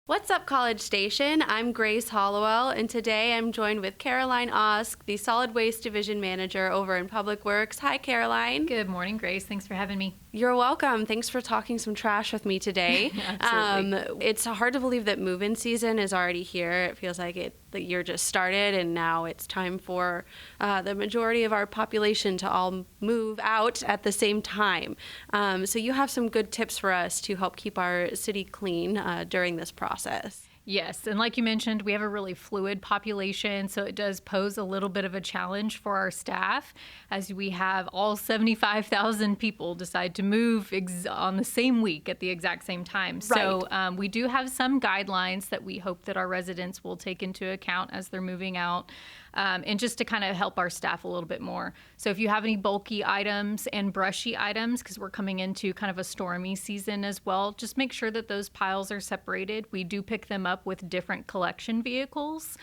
What's up, College Station? I'm Grace Hollowell, and today I'm joined with Caroline Osk, the Solid Waste Division Manager over in Public Works. Hi, Caroline. Good morning, Grace. Thanks for having me. You're welcome. Thanks for talking some trash with me today. Absolutely. It's hard to believe that move-in season is already here. It feels like the year just started, and now it's time for the majority of our population to all move out at the same time. So you have some good tips for us to help keep our city clean during this process. Yes, and like you mentioned, we have a really fluid population, so it does pose a little bit of a challenge for our staff as we have all 75,000 people decide to move on the same week at the exact same time. Right. So we do have some guidelines that we hope that our residents will take into account as they're moving out. And just to kind of help our staff a little bit more. So if you have any bulky items and brushy items, because we're coming into kind of a stormy season as well, just make sure that those piles are separated. We do pick them up with different collection vehicles.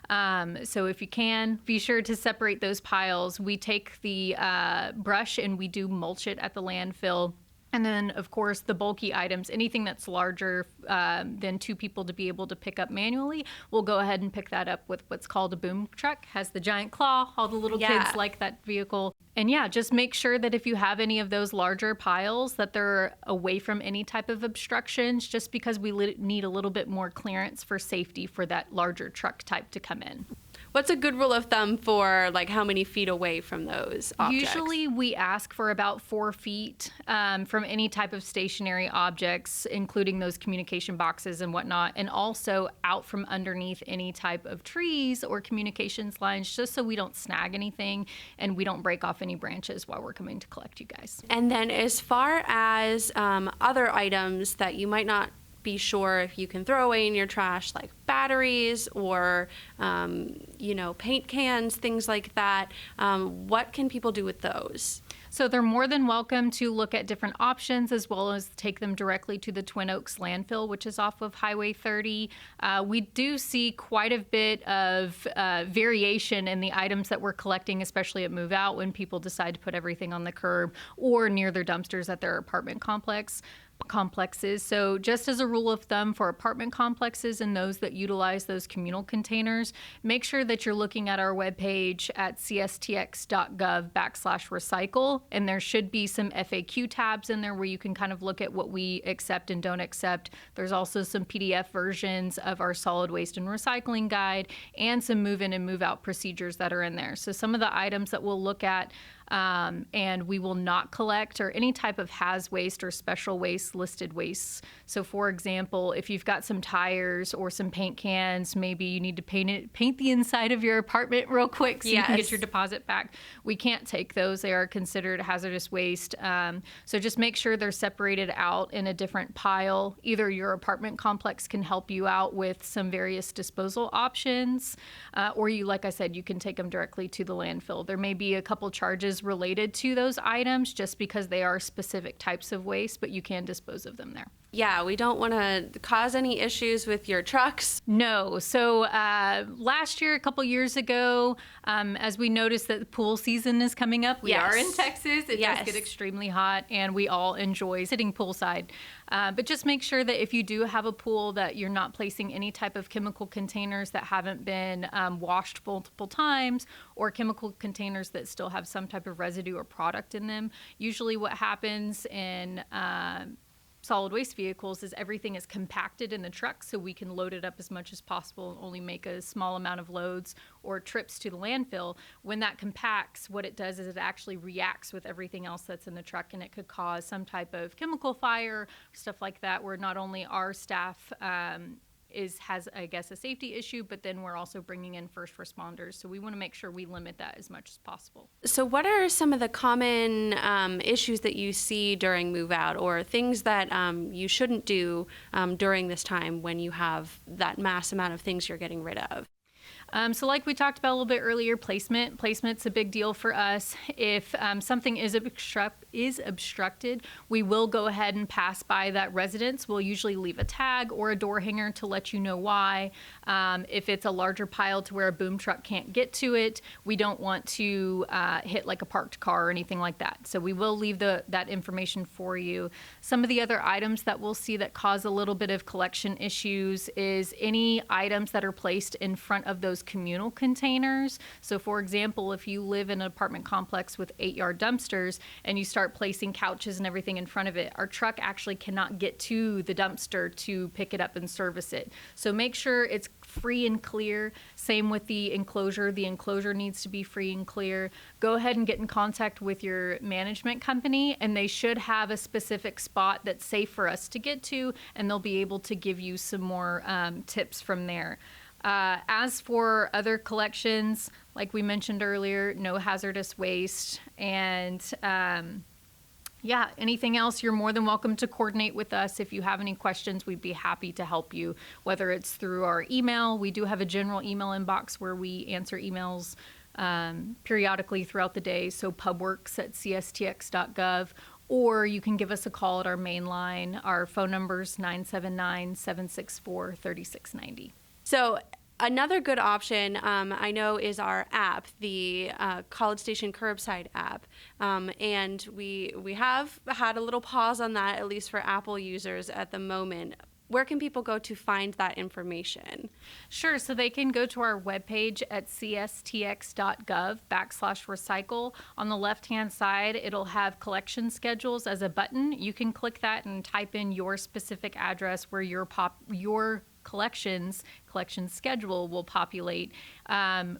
So if you can, be sure to separate those piles. We take the brush and we do mulch it at the landfill. And then, of course, the bulky items, anything that's larger than two people to be able to pick up manually, we'll go ahead and pick that up with what's called a boom truck. Has the giant claw. All the little kids like that vehicle. And yeah, just make sure that if you have any of those larger piles, that they're away from any type of obstructions, just because we need a little bit more clearance for safety for that larger truck type to come in. What's a good rule of thumb for like how many feet away from those objects? Usually we ask for about 4 feet from any type of stationary objects, including those communication boxes and whatnot, and also out from underneath any type of trees or communications lines, just so we don't snag anything and we don't break off any branches while we're coming to collect you guys. And then as far as other items that you might not be sure if you can throw away in your trash, like batteries or paint cans, things like that, what can people do with those? So they're more than welcome to look at different options, as well as take them directly to the Twin Oaks landfill, which is off of Highway 30. We do see quite a bit of variation in the items that we're collecting, especially at move out, when people decide to put everything on the curb or near their dumpsters at their apartment complexes. So just as a rule of thumb for apartment complexes and those that utilize those communal containers, make sure that you're looking at our webpage at cstx.gov/recycle, and there should be some FAQ tabs in there where you can kind of look at what we accept and don't accept. There's also some PDF versions of our solid waste and recycling guide and some move-in and move-out procedures that are in there. So some of the items that we'll look at and we will not collect or any type of haz waste or special waste listed wastes. So for example, if you've got some tires or some paint cans, maybe you need to paint the inside of your apartment real quick so you can get your deposit back. We can't take those. They are considered hazardous waste. So just make sure they're separated out in a different pile. Either your apartment complex can help you out with some various disposal options, or like I said, you can take them directly to the landfill. There may be a couple charges related to those items just because they are specific types of waste, but you can dispose of them there. Yeah, we don't want to cause any issues with your trucks. No. So last year, a couple years ago, as we noticed that the pool season is coming up, we are in Texas. It does get extremely hot, and we all enjoy sitting poolside. But just make sure that if you do have a pool, that you're not placing any type of chemical containers that haven't been washed multiple times, or chemical containers that still have some type of residue or product in them. Usually what happens in solid waste vehicles is everything is compacted in the truck, so we can load it up as much as possible and only make a small amount of loads or trips to the landfill. When that compacts, what it does is it actually reacts with everything else that's in the truck, and it could cause some type of chemical fire, stuff like that, where not only our staff has, I guess, a safety issue, but then we're also bringing in first responders. So we want to make sure we limit that as much as possible. So what are some of the common issues that you see during move out, or things that you shouldn't do during this time when you have that mass amount of things you're getting rid of? So like we talked about a little bit earlier, placement. Placement's a big deal for us. If something is is obstructed, we will go ahead and pass by that residence. We'll usually leave a tag or a door hanger to let you know why. If it's a larger pile to where a boom truck can't get to it, we don't want to hit like a parked car or anything like that. So we will leave that information for you. Some of the other items that we'll see that cause a little bit of collection issues is any items that are placed in front of those communal containers. So for example, if you live in an apartment complex with 8-yard dumpsters and you start placing couches and everything in front of it, our truck actually cannot get to the dumpster to pick it up and service it. So make sure it's free and clear. Same with the enclosure. The enclosure needs to be free and clear. Go ahead and get in contact with your management company, and they should have a specific spot that's safe for us to get to, and they'll be able to give you some more tips from there. As for other collections, like we mentioned earlier, no hazardous waste, and anything else, you're more than welcome to coordinate with us. If you have any questions, we'd be happy to help you, whether it's through our email. We do have a general email inbox where we answer emails periodically throughout the day, so pubworks@cstx.gov, or you can give us a call at our main line. Our phone number's 979-764-3690. So another good option I know is our app, the College Station Curbside app. And we have had a little pause on that, at least for Apple users at the moment. Where can people go to find that information? Sure. So they can go to our webpage at cstx.gov/recycle. On the left-hand side, it'll have collection schedules as a button. You can click that and type in your specific address where your collection schedule will populate.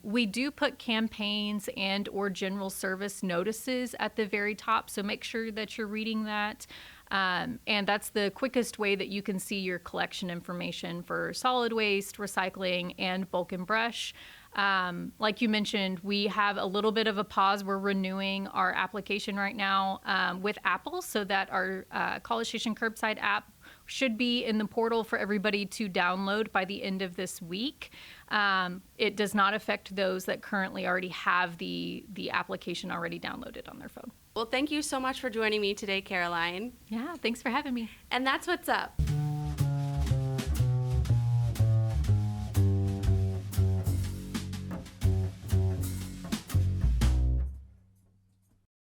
We do put campaigns and or general service notices at the very top, so make sure that you're reading that. And that's the quickest way that you can see your collection information for solid waste, recycling, and bulk and brush. Like you mentioned, we have a little bit of a pause. We're renewing our application right now with Apple so that our College Station Curbside app should be in the portal for everybody to download by the end of this week. It does not affect those that currently already have the application already downloaded on their phone. Well, thank you so much for joining me today, Caroline. Yeah, thanks for having me. And that's what's up.